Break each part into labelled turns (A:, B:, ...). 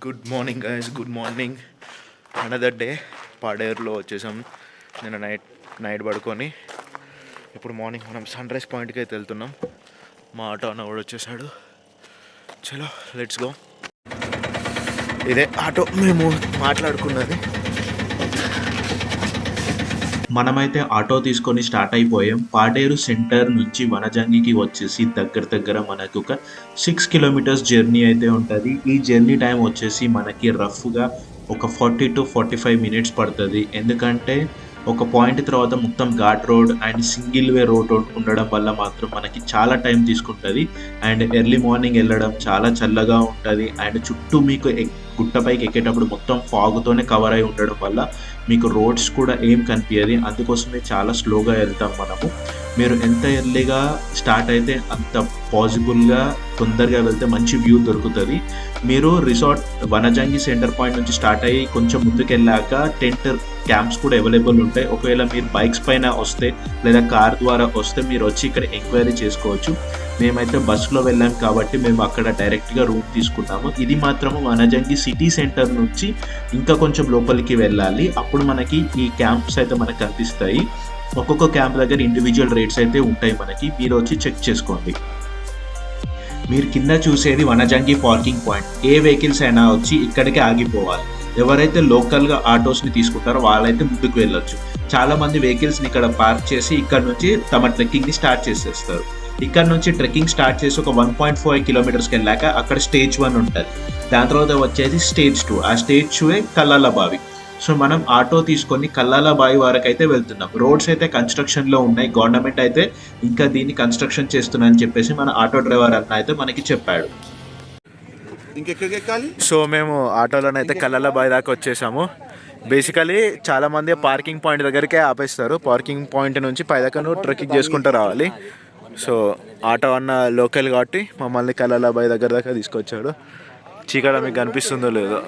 A: Good morning guys, good morning. Another day పాడేరులో వచ్చేసాం. నేను నైట్ పడుకొని ఇప్పుడు మార్నింగ్ మనం సన్ రైజ్ పాయింట్కి అయితే వెళ్తున్నాం. మా ఆటో అన్న కూడా వచ్చేసాడు. చలో లెట్స్ గో. ఇదే ఆటో మేము మాట్లాడుకున్నది.
B: మనమైతే ఆటో తీసుకొని స్టార్ట్ అయిపోయాం. పాడేరు సెంటర్ నుంచి వనజంగికి వచ్చేసి దగ్గర మనకు ఒక 6 కిలోమీటర్స్ జర్నీ అయితే ఉంటుంది. ఈ జర్నీ టైం వచ్చేసి మనకి రఫ్గా ఒక 40 to 45 మినిట్స్ పడుతుంది. ఎందుకంటే ఒక పాయింట్ తర్వాత మొత్తం ghat road and single way road ఉండడం వల్ల మాత్రం మనకి చాలా టైం తీసుకుంటుంది. అండ్ ఎర్లీ మార్నింగ్ వెళ్ళడం, చాలా చల్లగా ఉంటుంది. అండ్ చుట్టూ మీకు గుట్టపైకి ఎక్కేటప్పుడు మొత్తం ఫాగ్తోనే కవర్ అయి ఉండడం వల్ల మీకు రోడ్స్ కూడా ఏం కనిపించదు. అందుకోసమే చాలా స్లోగా వెళ్తాం మనము. మీరు ఎంత ఎర్లీగా స్టార్ట్ అయితే అంత పాసిబుల్గా తొందరగా వెళ్తే మంచి వ్యూ దొరుకుతుంది. మీరు రిసార్ట్ వనజంగి సెంటర్ పాయింట్ నుంచి స్టార్ట్ అయ్యి కొంచెం ముందుకు వెళ్ళాక టెంట్ క్యాంప్స్ కూడా అవైలబుల్ ఉంటాయి. ఒకవేళ మీరు బైక్స్ పైన వస్తే లేదా కార్ ద్వారా వస్తే మీరు వచ్చి ఇక్కడ ఎంక్వైరీ చేసుకోవచ్చు. మేమైతే బస్సులో వెళ్ళాం కాబట్టి మేము అక్కడ డైరెక్ట్గా రూమ్ తీసుకున్నాము. ఇది మాత్రము వనజంగి సిటీ సెంటర్ నుంచి ఇంకా కొంచెం లోపలికి వెళ్ళాలి. అప్పుడు మనకి ఈ క్యాంప్స్ అయితే మనకు కనిపిస్తాయి. ఒక్కొక్క క్యాంప్ దగ్గర ఇండివిజువల్ రేట్స్ అయితే ఉంటాయి. మనకి మీరు వచ్చి చెక్ చేసుకోండి. మీరు కింద చూసేది వనజంగి పార్కింగ్ పాయింట్. ఏ వెహికల్స్ అయినా వచ్చి ఇక్కడికే ఆగిపోవాలి. ఎవరైతే లోకల్గా ఆటోస్ని తీసుకుంటారో వాళ్ళైతే ముందుకు వెళ్ళొచ్చు. చాలామంది వెహికల్స్ని ఇక్కడ పార్క్ చేసి ఇక్కడ నుంచి తమ ట్రెక్కింగ్ని స్టార్ట్ చేసేస్తారు. ఇక్కడ నుంచి ట్రెక్కింగ్ స్టార్ట్ చేసి ఒక 1.5 కిలోమీటర్స్కి వెళ్ళాక అక్కడ స్టేజ్ 1 ఉంటుంది. దాని తర్వాత వచ్చేసి స్టేజ్ 2. ఆ స్టేజ్ 2 కల్లాల బావి. సో మనం ఆటో తీసుకొని కల్లాల బావి వరకు అయితే వెళ్తున్నాం. రోడ్స్ అయితే కన్స్ట్రక్షన్లో ఉన్నాయి. గవర్నమెంట్ అయితే ఇంకా దీన్ని కన్స్ట్రక్షన్ చేస్తున్నారని చెప్పేసి మన ఆటో డ్రైవర్ అన్న అయితే మనకి చెప్పాడు.
A: సో మేము ఆటోలోనైతే కల్లాల బావి దాకా వచ్చేసాము. బేసికలీ చాలామంది పార్కింగ్ పాయింట్ దగ్గరికే ఆపేస్తారు. పార్కింగ్ పాయింట్ నుంచి పై దాకా ట్రెక్కింగ్ చేసుకుంటూ రావాలి. సో ఆటో అన్న లోకల్ కాబట్టి మమ్మల్ని కల్లాల బావి దగ్గర దాకా తీసుకొచ్చాడు. చీకట మీకు కనిపిస్తుందో లేదో.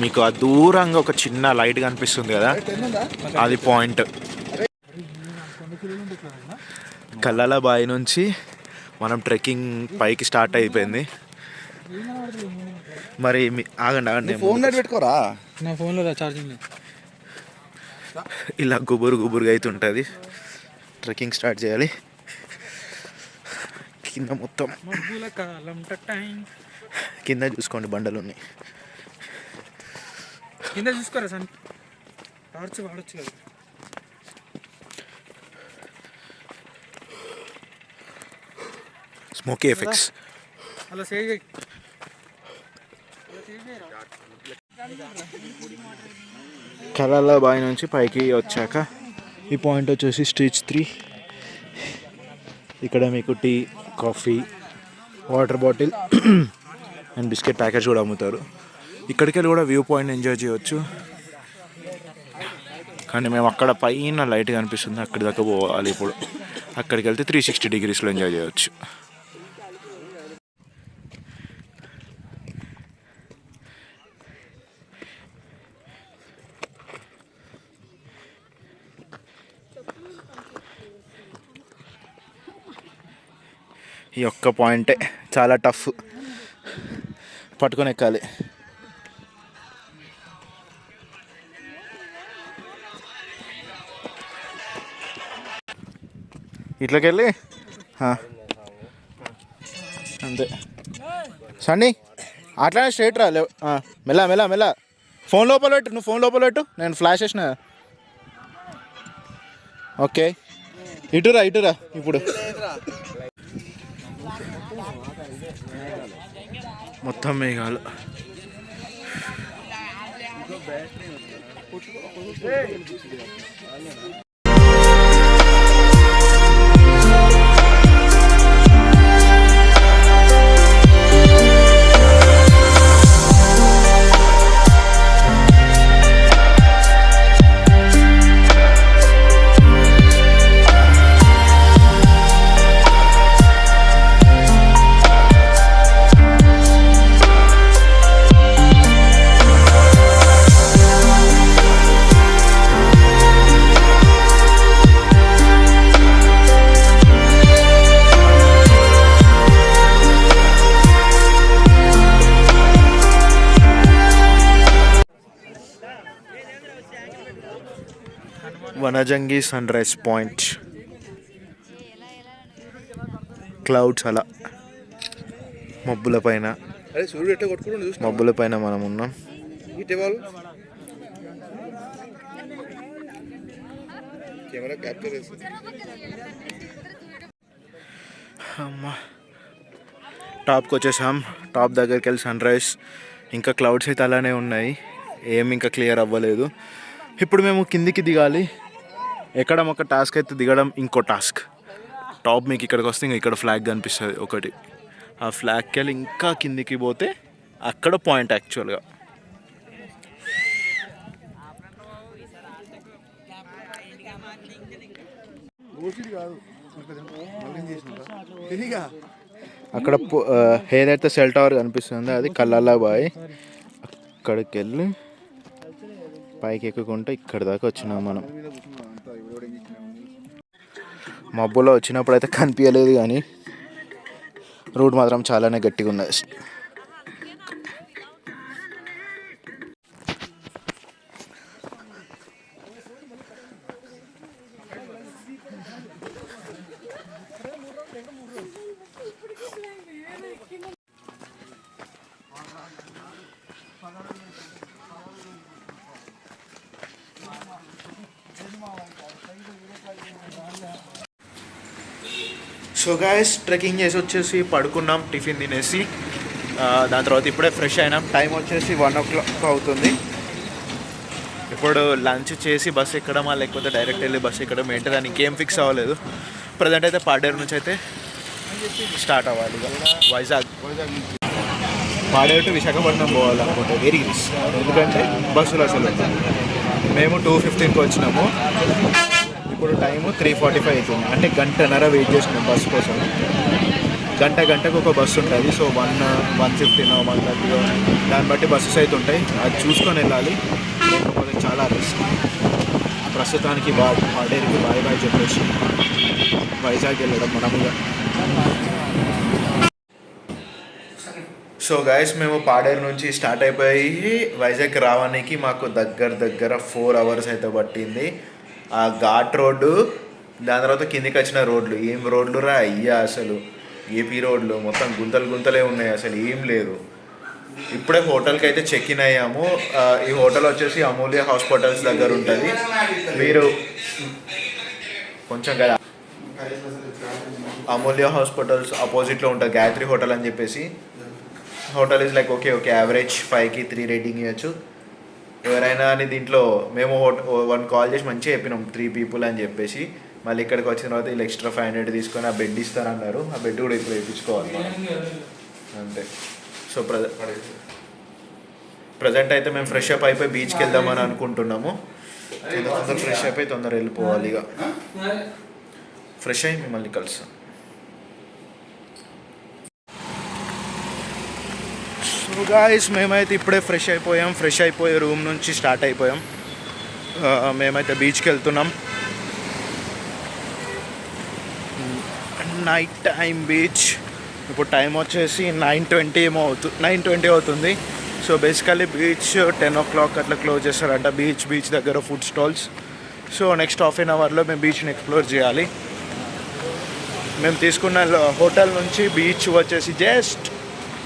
A: మీకు ఆ దూరంగా ఒక చిన్న లైట్ కనిపిస్తుంది కదా, అది పాయింట్. కల్లాల బావి నుంచి మనం ట్రెక్కింగ్ పైకి స్టార్ట్ అయిపోయింది. మరి ఆగండి
C: ఫోన్ పెట్టుకోరా,
D: నా ఫోన్లో ఛార్జింగ్ లేదు.
A: ఇలా గుబురుగా అయితే ఉంటుంది. ట్రెక్కింగ్ స్టార్ట్ చేయాలి. కింద మొత్తం కింద చూసుకోండి, బండలు ఉన్నాయి.
D: కింద చూసుకోరా సార్, టార్చ్ వాడచ్చు కదా.
A: Smoky effects.
D: అలా సేవ్
A: కల్లాల బావి నుంచి పైకి వచ్చాక ఈ పాయింట్ వచ్చేసి స్టేజ్ 3. ఇక్కడ మీకు tea, coffee, water bottle and biscuit packets కూడా అమ్ముతారు. ఇక్కడికి వెళ్ళి కూడా వ్యూ పాయింట్ ఎంజాయ్ చేయవచ్చు. కానీ మేము అక్కడ పైన లైట్ కనిపిస్తుంది, అక్కడి దాకా పోవాలి. ఇప్పుడు అక్కడికి వెళ్తే 360 డిగ్రీస్లో ఎంజాయ్ చేయవచ్చు. ఈ ఒక్క పాయింటే చాలా టఫ్, పట్టుకొని ఎక్కాలి. ఇట్లకెళ్ళి అంతే. సన్నీ అట్లానే స్ట్రైట్ రా, మెల్ల. ఫోన్ లోపల పెట్టు, నువ్వు ఫోన్ లోపల పెట్టు, నేను ఫ్లాష్ వేసిన. ఓకే, ఇటురా ఇప్పుడు. మొత్తం మేఘాలు. Vanajangi sunrise point. Clouds అలా మబ్బుల పైన మనం ఉన్నాం. అమ్మా టాప్కి వచ్చేసాం. టాప్ దగ్గరికి వెళ్ళి సన్ రైజ్, ఇంకా క్లౌడ్స్ అయితే అలానే ఉన్నాయి, ఏం ఇంకా క్లియర్ అవ్వలేదు. ఇప్పుడు మేము కిందికి దిగాలి. ఎక్కడం ఒక టాస్క్ అయితే దిగడం ఇంకో టాస్క్. టాప్ మీకు ఇక్కడికి వస్తే ఇంకా ఇక్కడ ఫ్లాగ్ కనిపిస్తుంది ఒకటి. ఆ ఫ్లాగ్కి వెళ్ళి ఇంకా కిందికి పోతే అక్కడ పాయింట్ యాక్చువల్గా. అక్కడ ఏదైతే సెల్ టవర్ కనిపిస్తుందో అది కల్లాలా బాయ్. అక్కడికి వెళ్ళి పైకి ఎక్కుకుంటే ఇక్కడ దాకా వచ్చినాం మనం. మబ్బులో వచ్చినప్పుడు అయితే కనిపించలేదు, కానీ రూట్ మాత్రం చాలానే గట్టిగా ఉన్నది. సో గాయస్ ట్రెక్కింగ్ చేసి వచ్చేసి పడుకున్నాం, టిఫిన్ తినేసి. దాని తర్వాత ఇప్పుడే ఫ్రెష్ అయినాం. టైం వచ్చేసి 1 o'clock అవుతుంది. ఇప్పుడు లంచ్ చేసి బస్సు ఎక్కడమా లేకపోతే డైరెక్ట్ వెళ్ళి బస్సు ఎక్కడం ఏంటి దాన్ని ఇంకేం ఫిక్స్ అవ్వలేదు. ప్రజెంట్ అయితే పాడేరు నుంచి అయితే స్టార్ట్ అవ్వాలి. వైజాగ్ పాడేరు టు విశాఖపట్నం పోవాలనుకుంటే వెరీ రిస్క్, ఎందుకంటే బస్సులు అసలు. మేము 2:15కి వచ్చినాము, ఇప్పుడు టైము 3:45 అవుతుంది. అంటే గంటన్నర వెయిట్ చేసినాం బస్సు కోసం. గంటకు ఒక బస్సు ఉంటుంది. సో 1:15 1:30 దాన్ని బట్టి బస్సెస్ అయితే ఉంటాయి, అది చూసుకొని వెళ్ళాలి. లేకపోతే చాలా రిస్క్. ప్రస్తుతానికి పాడేరుకి బాయ్ చెప్పేసి వైజాగ్ వెళ్ళడం మనముగా. సో గైస్ మేము పాడేరు నుంచి స్టార్ట్ అయిపోయి వైజాగ్ రావడానికి మాకు దగ్గర 4 hours అయితే పట్టింది. ఆ ఘాట్ రోడ్డు, దాని తర్వాత కిందికి వచ్చిన రోడ్లు ఏం రోడ్లు రా అయ్యా, అసలు ఏపీ రోడ్లు మొత్తం గుంతలే ఉన్నాయి, అసలు ఏం లేదు. ఇప్పుడే హోటల్కి అయితే చెక్ ఇన్ అయ్యాము. ఈ హోటల్ వచ్చేసి అమూల్య హాస్పిటల్స్ దగ్గర ఉంటుంది. మీరు కొంచెం కదా అమూల్య హాస్పిటల్స్ ఆపోజిట్లో ఉంటుంది గాయత్రి హోటల్ అని చెప్పేసి. Hotel is like okay average 5కి 3 రేటింగ్ ఇవ్వచ్చు ఎవరైనా అని. దీంట్లో మేము 1 కాల్ చేసి మంచిగా చెప్పినాం 3 people అని చెప్పేసి. మళ్ళీ ఇక్కడికి వచ్చిన తర్వాత వీళ్ళు ఎక్స్ట్రా 500 తీసుకొని ఆ బెడ్ ఇస్తారన్నారు. ఆ బెడ్ కూడా ఇప్పుడు వేయించుకోవాలి అంతే. సో ప్రజెంట్ అయితే మేము ఫ్రెష్ అప్ అయిపోయి బీచ్కి వెళ్దామని అనుకుంటున్నాము. తొందర ఫ్రెష్ అయిపోయి తొందర వెళ్ళిపోవాలి. ఇక ఫ్రెష్ అయ్యి మిమ్మల్ని కలుస్తాం. సో గాయస్ మేమైతే ఇప్పుడే ఫ్రెష్ అయిపోయి రూమ్ నుంచి స్టార్ట్ అయిపోయాం. మేమైతే బీచ్కి వెళ్తున్నాం. Night time beach. ఇప్పుడు టైం వచ్చేసి 9:20 అవుతుంది. సో బేసికల్లీ బీచ్ 10 o'clock అట్లా క్లోజ్ చేస్తారంట. బీచ్ దగ్గర food stalls. So next ½ an hourలో మేము బీచ్ని ఎక్స్ప్లోర్ చేయాలి. మేము తీసుకున్న హోటల్ నుంచి బీచ్ వచ్చేసి జస్ట్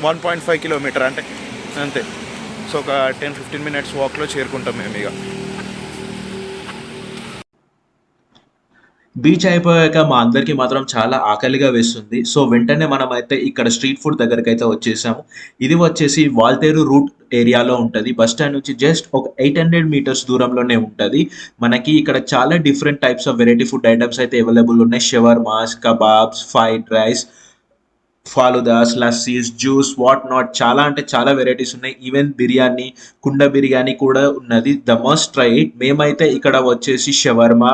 A: 1.5 kilometers అంతే. సో ఒక 10-15 minutes వాక్లో చేరుకుంటాం మేము. ఇక
B: బీచ్ అయిపోయాక మా అందరికీ మాత్రం చాలా ఆకలిగా వేస్తుంది. సో వెంటనే మనం అయితే ఇక్కడ స్ట్రీట్ ఫుడ్ దగ్గరికి అయితే వచ్చేసాము. ఇది వచ్చేసి వాల్తేరు రూట్ ఏరియాలో ఉంటుంది. బస్ స్టాండ్ నుంచి జస్ట్ ఒక 800 meters దూరంలోనే ఉంటుంది. మనకి ఇక్కడ చాలా different types of variety food items అయితే అవైలబుల్ ఉన్నాయి. Shawarmas, kebabs, fried rice, faloodas, lassis, juice, what not, చాలా అంటే చాలా వెరైటీస్ ఉన్నాయి. ఈవెన్ బిర్యానీ, కుండ బిర్యానీ కూడా ఉన్నది. The must try it. మేమైతే ఇక్కడ వచ్చేసి shawarma,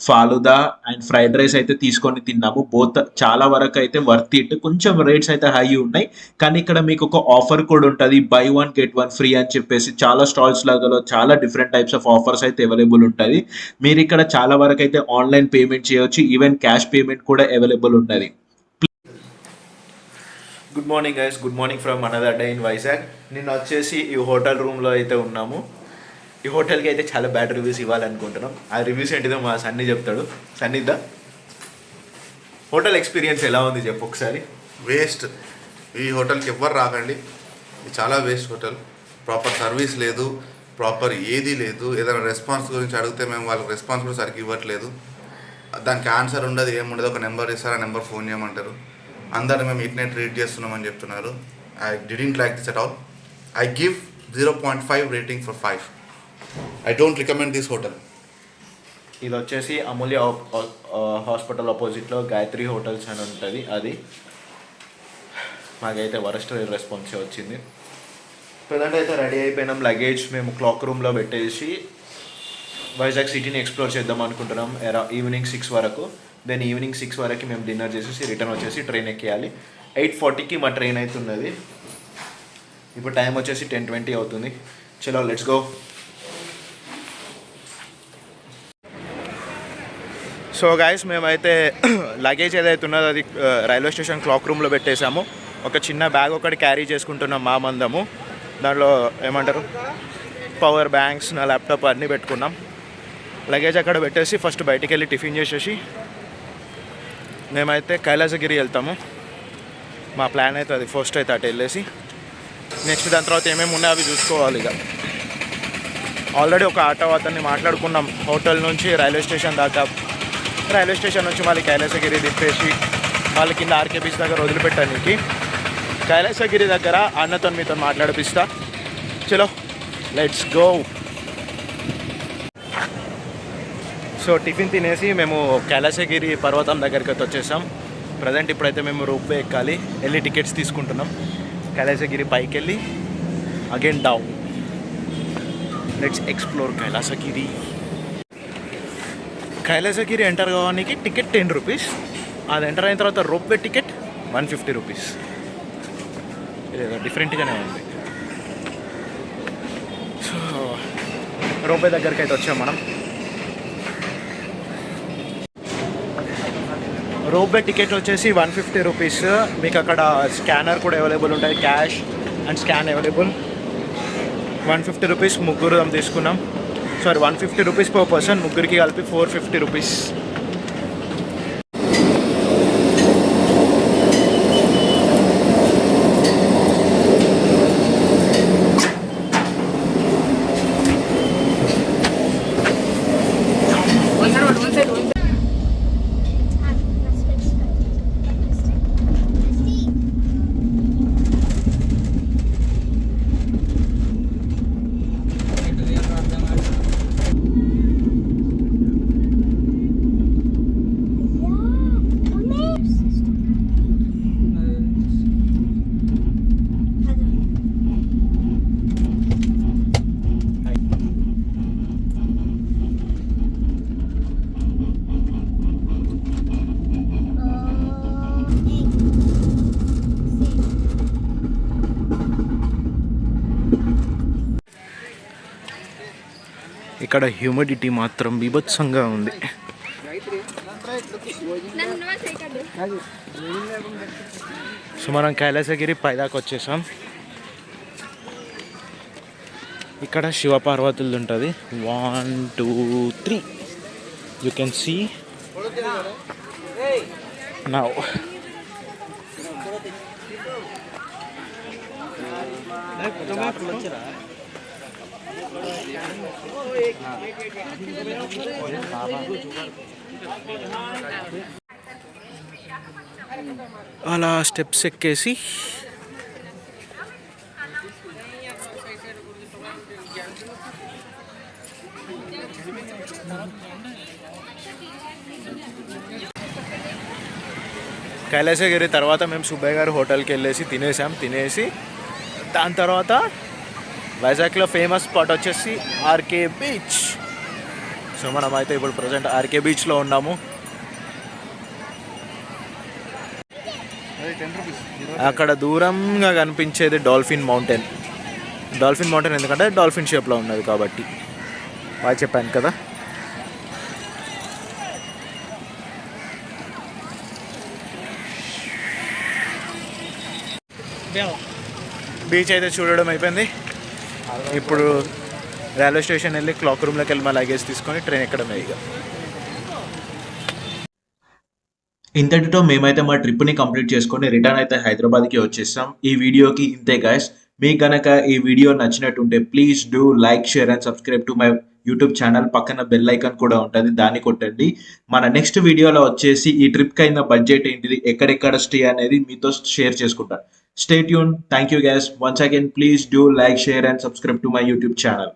B: falooda and fried rice అయితే తీసుకొని తిన్నాము. బోత్ చాలా వరకు అయితే వర్త్ ఇట్. కొంచెం రేట్స్ అయితే హై ఉన్నాయి, కానీ ఇక్కడ మీకు ఒక ఆఫర్ కూడా ఉంటుంది, buy 1 get 1 free అని చెప్పేసి. చాలా స్టాల్స్ లాగా చాలా డిఫరెంట్ టైప్స్ ఆఫ్ ఆఫర్స్ అయితే అవైలబుల్ ఉంటుంది. మీరు ఇక్కడ చాలా వరకు అయితే ఆన్లైన్ పేమెంట్ చేయవచ్చు, ఈవెన్ క్యాష్ పేమెంట్ కూడా అవైలబుల్ ఉన్నది.
A: Good morning guys, good morning from another day in Vizag. నిన్న వచ్చేసి ఈ హోటల్ రూమ్లో అయితే ఉన్నాము. ఈ హోటల్కి అయితే చాలా బ్యాడ్ రివ్యూస్ ఇవ్వాలనుకుంటున్నాం. ఆ రివ్యూస్ ఏంటిదో మా సన్నీ చెప్తాడు. సన్నిద్దా హోటల్ ఎక్స్పీరియన్స్ ఎలా ఉంది చెప్పు ఒకసారి.
C: వేస్ట్. ఈ హోటల్కి ఎవ్వరు రాకండి. ఇది చాలా వేస్ట్ హోటల్. ప్రాపర్ సర్వీస్ లేదు, ప్రాపర్ ఏది లేదు. ఏదైనా రెస్పాన్స్ గురించి అడిగితే మేము వాళ్ళకి రెస్పాన్స్ కూడా సరిగ్గా ఇవ్వట్లేదు. దానికి ఆన్సర్ ఉండదు, ఏముండదు. ఒక నెంబర్ ఇస్తారు, ఆ నెంబర్ ఫోన్ చేయమంటారు. అందరిని మేము ఇట్నే ట్రీట్ చేస్తున్నామని చెప్తున్నారు. I didn't like this at all. I give 0.5 rating for 5. I don't recommend this hotel.
A: ఇది వచ్చేసి అమూల్య హాస్పిటల్ ఆపోజిట్లో గాయత్రి హోటల్స్ అని ఉంటుంది. అది మాకైతే వరస్ట్ రెస్పాన్స్ వచ్చింది. ప్రజెంట్ అయితే రెడీ అయిపోయినాం. లగేజ్ మేము క్లాక్ రూమ్లో పెట్టేసి వైజాగ్ సిటీని ఎక్స్ప్లోర్ చేద్దాం అనుకుంటున్నాం ఈవినింగ్ 6 వరకు. దెన్ ఈవినింగ్ 6 వరకు మేము డిన్నర్ చేసేసి రిటర్న్ వచ్చేసి ట్రైన్ ఎక్కేయాలి. 8:40కి మా ట్రైన్ అవుతున్నది. ఇప్పుడు టైం వచ్చేసి 10:20 అవుతుంది. చలో లెట్స్ గో. సో గైస్ మేమైతే లగేజ్ ఏదైతే ఉన్నదో అది రైల్వే స్టేషన్ క్లాక్ రూమ్లో పెట్టేశాము. ఒక చిన్న బ్యాగ్ ఒకటి క్యారీ చేసుకుంటున్నాం మా మందము. దాంట్లో ఏమంటారు పవర్ బ్యాంక్స్, నా ల్యాప్టాప్ అన్నీ పెట్టుకున్నాం. లగేజ్ అక్కడ పెట్టేసి ఫస్ట్ బయటికి వెళ్ళి టిఫిన్ చేసేసి మేమైతే కైలాసగిరి వెళ్తాము. మా ప్లాన్ అయితే అది. ఫస్ట్ అయితే అటు వెళ్ళేసి నెక్స్ట్ దాని తర్వాత ఏమేమి ఉన్నాయో అవి చూసుకోవాలి. ఇక ఆల్రెడీ ఒక ఆటో అతన్ని మాట్లాడుకున్నాం హోటల్ నుంచి రైల్వే స్టేషన్ దాకా. రైల్వే స్టేషన్ నుంచి మళ్ళీ కైలాసగిరి తిప్పేసి వాళ్ళ కింద ఆర్కే బీచ్ దగ్గర వదిలిపెట్టడానికి కైలాసగిరి దగ్గర అన్నతో మీతో మాట్లాడిపిస్తా. చలో లెట్స్ గో. సో టిఫిన్ తినేసి మేము కైలాసగిరి పర్వతం దగ్గరికి అయితే వచ్చేసాం. ప్రజెంట్ ఇప్పుడైతే మేము రోప్వే ఎక్కాలి. వెళ్ళి టికెట్స్ తీసుకుంటున్నాం. కైలాసగిరి పైకి వెళ్ళి again down. Let's explore Kailasagiri. Kailasagiri enter కావడానికి టికెట్ 10 రూపీస్. అది ఎంటర్ అయిన తర్వాత రోప్వే టికెట్ 150 రూపీస్. ఇదేదో డిఫరెంట్గానే ఉంది. సో రోప్వే దగ్గరికి అయితే వచ్చాం మనం. రోప్వే టికెట్ వచ్చేసి 150 రూపీస్. మీకు అక్కడ స్కానర్ కూడా అవైలబుల్ ఉంటుంది. Cash and scan available. 150 rupees ముగ్గురు తీసుకున్నాం. Sorry 150 rupees per person. ముగ్గురికి కలిపి 450 రూపీస్. ఇక్కడ హ్యూమిడిటీ మాత్రం బీభత్సంగా ఉంది. సో మనం కైలాసగిరి పైదాకా వచ్చేసాం. ఇక్కడ శివపార్వతులది ఉంటుంది. 1 2 3 యూ కెన్ సీ నౌ. అలా స్టెప్స్ ఎక్కేసి కైలాసగిరి తర్వాత మేము సుబ్బయ్య గారు హోటల్కి వెళ్ళేసి తినేసి దాని తర్వాత వైజాగ్లో ఫేమస్ స్పాట్ వచ్చేసి ఆర్కే బీచ్. సో మనం అయితే ఇప్పుడు ప్రజెంట్ ఆర్కే బీచ్లో ఉన్నాము. అక్కడ దూరంగా కనిపించేది డాల్ఫిన్ మౌంటైన్. డాల్ఫిన్ మౌంటైన్ ఎందుకంటే డాల్ఫిన్ షేప్లో ఉన్నది కాబట్టి. బాగా చెప్పాను కదా. బీచ్ అయితే చూడడం అయిపోయింది. ఇప్పుడు రైల్వే స్టేషన్ వెళ్ళి క్లాక్ రూమ్లోకి వెళ్ళి మా లగేజ్ తీసుకొని ట్రైన్ ఎక్కడమే ఇక.
B: ఇంతటితో మేమైతే మా ట్రిప్ని కంప్లీట్ చేసుకొని రిటర్న్ అయితే హైదరాబాద్కి వచ్చేసాం. ఈ వీడియోకి ఇంతే గైస్. మీకు గనక ఈ వీడియో నచ్చినట్టుంటే please do like, share and subscribe to my YouTube channel. పక్కన బెల్ ఐకాన్ కూడా ఉంటుంది, దాన్ని కొట్టండి. మన నెక్స్ట్ వీడియోలో వచ్చేసి ఈ ట్రిప్కి అయిన బడ్జెట్ ఏంటిది, ఎక్కడెక్కడ స్టే అనేది మీతో షేర్ చేసుకుంటాను. Stay tune. Thank you guys. Once again please do like, share and subscribe to my YouTube channel.